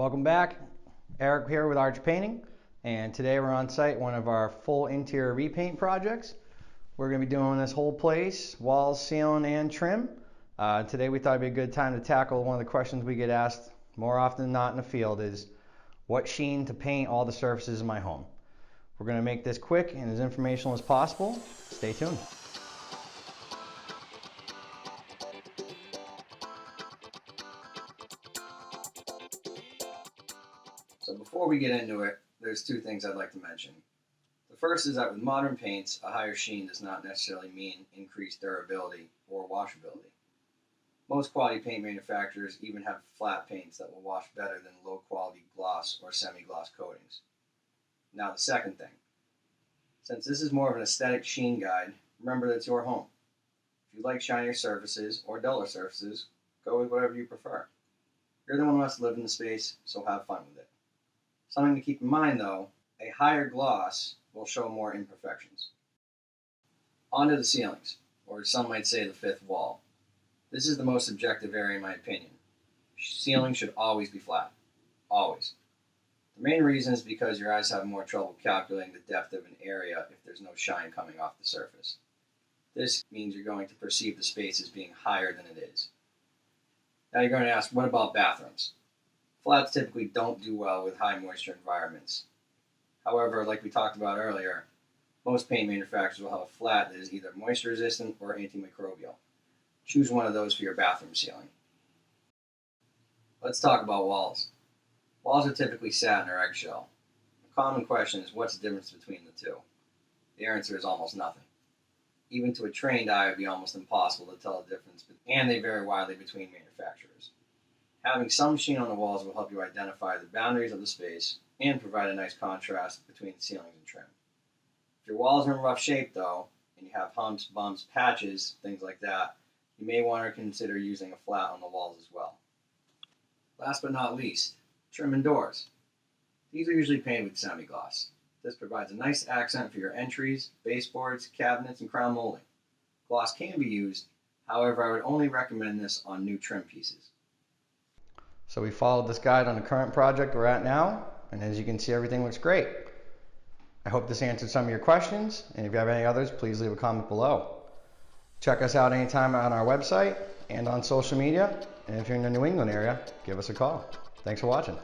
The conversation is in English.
Welcome back. Eric here with Arch Painting, and today we're on site, one of our full interior repaint projects. We're going to be doing this whole place, walls, ceiling, and trim. Today we thought it'd be a good time to tackle one of the questions we get asked more often than not in the field is, what sheen to paint all the surfaces in my home? We're going to make this quick and as informational as possible. Stay tuned. So before we get into it, there's two things I'd like to mention. The first is that with modern paints, a higher sheen does not necessarily mean increased durability or washability. Most quality paint manufacturers even have flat paints that will wash better than low quality gloss or semi-gloss coatings. Now the second thing, since this is more of an aesthetic sheen guide, remember that it's your home. If you like shinier surfaces or duller surfaces, go with whatever you prefer. You're the one who has to live in the space, so have fun with it. Something to keep in mind though, a higher gloss will show more imperfections. Onto the ceilings, or some might say the fifth wall. This is the most subjective area in my opinion. Ceilings should always be flat. Always. The main reason is because your eyes have more trouble calculating the depth of an area if there's no shine coming off the surface. This means you're going to perceive the space as being higher than it is. Now you're going to ask, what about bathrooms? Flats typically don't do well with high moisture environments. However, like we talked about earlier, most paint manufacturers will have a flat that is either moisture resistant or antimicrobial. Choose one of those for your bathroom ceiling. Let's talk about walls. Walls are typically satin or eggshell. A common question is, what's the difference between the two? The answer is almost nothing. Even to a trained eye, it would be almost impossible to tell the difference, and they vary widely between manufacturers. Having some sheen on the walls will help you identify the boundaries of the space and provide a nice contrast between the ceilings and trim. If your walls are in rough shape though, and you have humps, bumps, patches, things like that, you may want to consider using a flat on the walls as well. Last but not least, trim and doors. These are usually painted with semi-gloss. This provides a nice accent for your entries, baseboards, cabinets, and crown molding. Gloss can be used, however I would only recommend this on new trim pieces. So we followed this guide on the current project we're at now, and as you can see, everything looks great. I hope this answered some of your questions, and if you have any others, please leave a comment below. Check us out anytime on our website and on social media, and if you're in the New England area, give us a call. Thanks for watching.